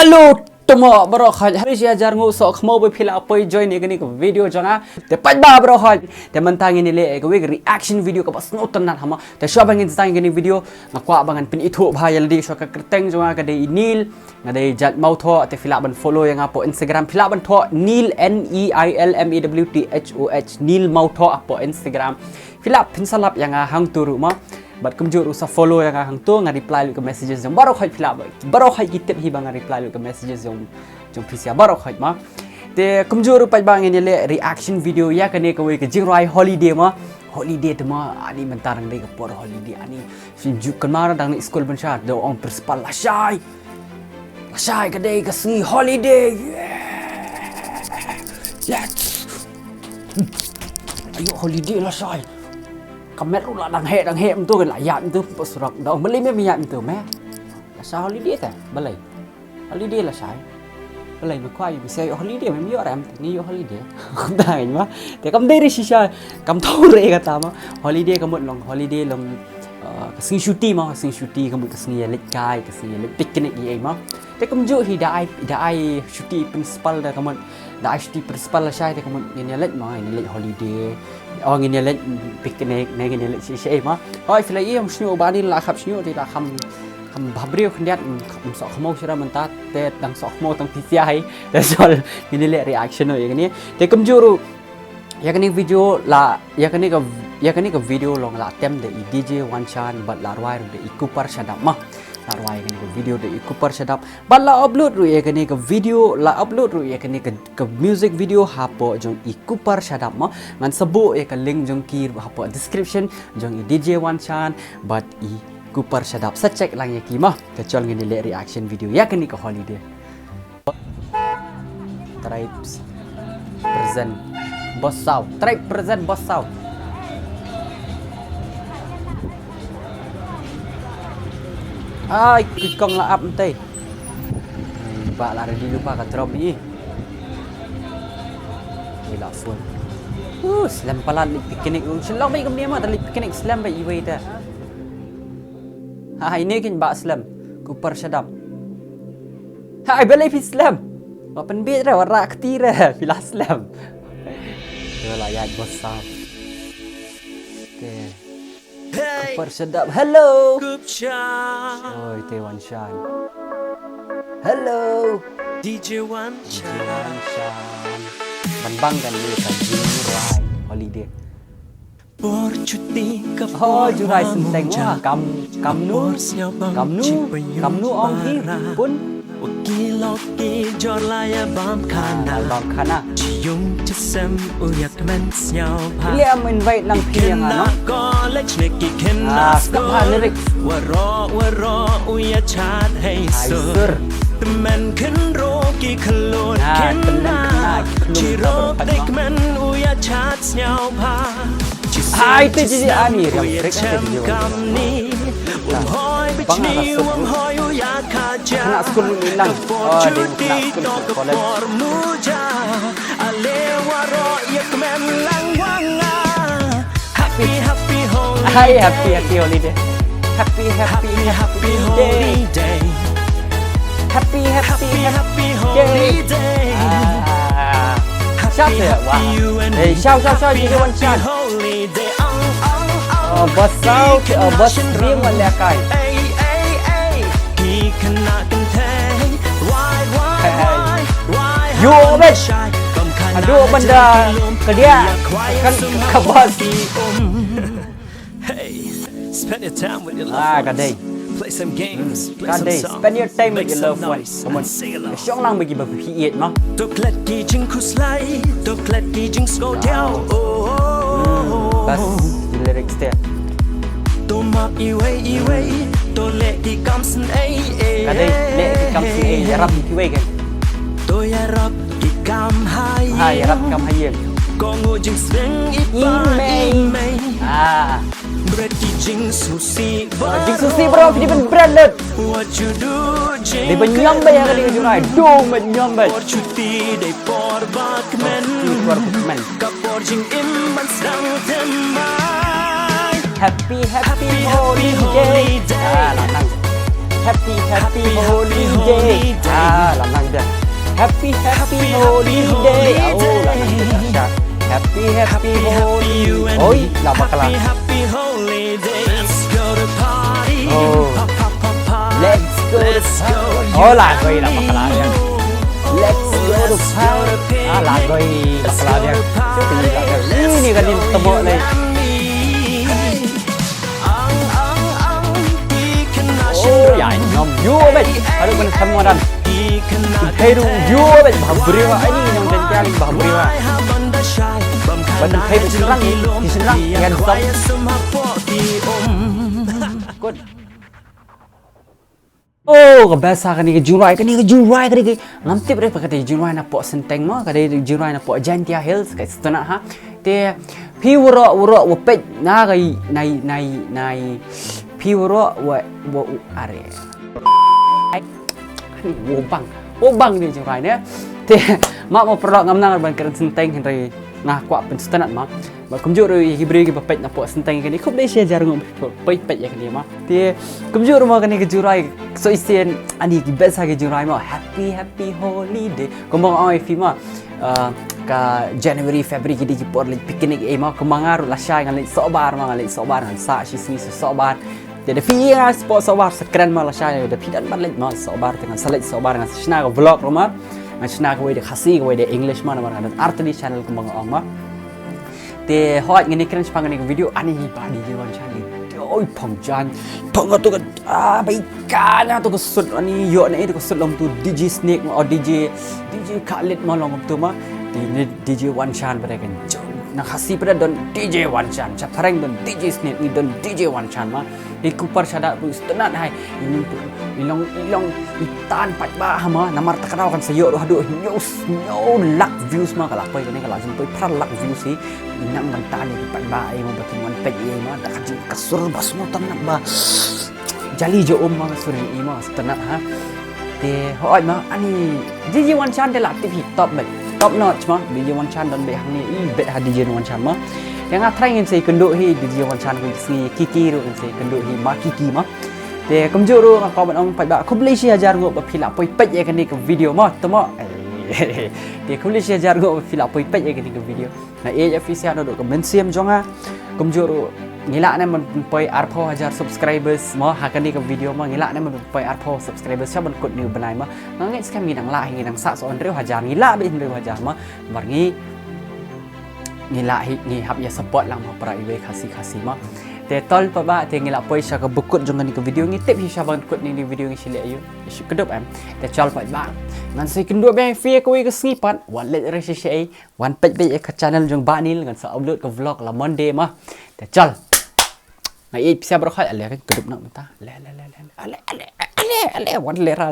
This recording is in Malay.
Halo temo bro khaj hari sia jar ngu so khmo be phila poi join ne gani ko video jona te pajba bro khaj te mentang ini le ko reaction video ko pas no tan hama te sho bangin tang gani video ngakwa bangan pin ithu bhayal di so ka kerteng jona ka dei nil ngadei jat mau tho te phila ban follow yang apo Instagram phila ban tho nil NEILMEWTHOH nil mau tho apo Instagram phila pin salap yang hang turu ma bat kumjur usah follow yang hang tu nggak reply lu ke messages yang baru khai phila baru khai kitip hi bang reply lu ke messages yang pisia baru khai ma te kumjur pai bang ini le reaction video ya kene ko ke jingrai holiday ma holiday tu ma ani mentarang dei ke por holiday ani sinju kemar dang ni school WANSHAH do on principal lasai ke dei ke si holiday let's ayo holiday lasai kamet ulah dang he tu kan layak tu pesurak dah beli me minyak tu me la holiday ta balai holiday la sai balai me khoi bi say holiday me yo ram ni yo holiday không ta hình màแต่កំđây đi shishaកំthau re kata ma holiday kamut long holiday long kasing shooting ma kasing shooting kamut kasing lik kai kasing lik picnic ye maแต่កំju hi dai shooting principal da kamut dai shooting principal la saiแต่kamut ni lik ma ni lik holiday orang ini lek piknik neng ini lek si ma oi filai em snu bani la khap snu ti la kham bhabriu khniat kham sok khmo sira mentat te dang sok khmo tang pisia hai te sol ini lek reaction oi gani te kumjuru ya kani video la ya kani ka video long la tem de DJ WANSHAH bat la rwai de Kupar Shadap ma la rwai kani ka video de Kupar Shadap bat la upload ru ya kani ka video la upload ru ya kani ka music video hapo jong Kupar Shadap ma ngan sebu ya ka link jong kir hapo description jong DJ WANSHAH bat Kupar Shadap sa check lang ya ki ma ka chol ngini le reaction video ya kani ka holiday tribes present Bosau, tribe present Bosau. Ai, kong la up nanti. Pak lah ready lupa kat drop ni. Gila full. Slam palan li piknik. Selong baik kemana mah tali piknik slam baik iwe dah. Ha ini kan bak slam. Kupar Shadap. Ha belai pi slam. Wapan bit dah warna ketira pilah slam. Lah ya Bosau. Okay. Kupar Shadap. Hello. Oi, te WANSHAH. Hello. DJ WANSHAH. Bang kan dia kan jurai holiday. Oh, jurai senteng wah kam nu ong hi pun khana Liam invite nang piang ano kapal lyrics Sur teman kan roki kelon kena cirok dek men uya chat nyau pa hai tu jadi ani lyrics kami hoi bichni wang hoi uya kaja kena school minang oh di kena school muja ale waro yak men lang wanga happy holiday happy holiday happy holiday happy holiday sao thế wow sao DJ WANSHAH Bosau bos riêng mà lẹ cài yo bet aduh benda ke dia kan ke bos kadai play some games kadai spend your time with your loved ones come on song lang bagi bagi ieid ma toklet ki jing khuslai toklet ki jing sko theo bas lyrics dia to map iwe to le ki kamsen kadai le ki kamsen rap ki we kan to ya rap ki kam hai rap kam hai ko ngo jing swing imei bread ki jing sushi bro jadi ben bread le what you do jing di benyam ba yang kali jurai do benyam ba cuti dei por bakmen ka por jing im ban sang temai happy holiday lanang happy holiday happy holiday. Oh, lah. Happy holiday. Oi, lah bakalan. Oh, let's go to party. Oh, lah goi lah bakalan ya. Let's go to party. Ah, lah goi bakalan ya. Ini kan temu lagi. Oh, ya nyom yo bet. Aduh kan semua dan. Thấy đủ vua bên bảo bự wa ini yang dan kali bảo bự wa. Bên thấy bị sinh răng thì sinh răng nghe được không? Good. Oh, kebiasa kan ni jurai kan ngam tip re pakai jurai na po senteng mo kadai jurai na po Jantia Hills kai stana ha. Te pi wuro wo pet na kai nai pi wuro wo are. Wo bang dia jurai ne. Te mak mo produk ngam nang ban kan senteng henry nah kwa pen stana ma. Ba kumjur hibri ke pet na po senteng kan ni khub dei share jarung pet ya kan ma. Te kumjur mo kan ni ke jurai so isen ani ki besa ke jurai mo happy holiday. Kumang oi fi ma ka January February ki di por le picnic e ma kumangaru la shai ngan le sobar ngan sa shi sni sobar. Jadi via sport sobar sekeren ma la shai de pidan ban le ma sobar dengan salet sobar ngan shna ko vlog roma. Ngan shna ko de khasi ko de English ma ngan art di channel kumang ong ma. Te hot ngini keren spang ni video ani ba di jewan channel. Oi pangjan tu kan baikkan tu kesut ni yo ni tu kesut lom tu DJ Snake atau DJ Khalid malong tu mah di DJ WANSHAH pada kan nak khasi pada don DJ WANSHAH capareng don DJ Snake ni don DJ WANSHAH mah di Kupar Shadap tu tenat hai ini ilong itan pat bah mah namar takarau kan sayok aduh no luck views mah kalau apa ni kalau sampai pran luck views sih inang bantan ni pat bah ai mah batuan pet ye mah tak kasur bas motan nak bah jali jo mah kasur ni mah tenat ha te hoi mah ani DJ WANSHAH de aktif top notch mah DJ WANSHAH dan behang ni bet ha DJ WANSHAH mah yang try ngin sei kenduk hi DJ WANSHAH ku si kiki ru sei kenduk hi ma kiki mah te kumjur ru ko ban ong pai ba khub le shi ajar ngo ba phila poi pet ye kan ni ke video mah temo te khub le shi ajar ngo phila poi pet ye kan ni ke video na ieid official do komen siam jonga kumjur ru ngilak na man poi arpo hajar subscribers mah ha kan ni ke video mah ngilak na man poi arpo subscribers cha ban kut new banai mah ngai scam nginang la nginang sa so andreu hajar ngilak be andreu hajar mah barngi ngilak ngi hab ya support lang para iwe khasi mah te tol pa ba te ngilak poi sha ka bukut jong ni ke video ngi tip hi sha ban kut ni video ngi sile ayu isu kedop am te chol pa ba ngan sei kendua be fi ko ke snipat wan let re shi wan pet be ka channel jong ba ni ngan sa upload ke vlog la Monday mah te chol ngai ieid bisa berkhot ale kedop nak ta le wan le ra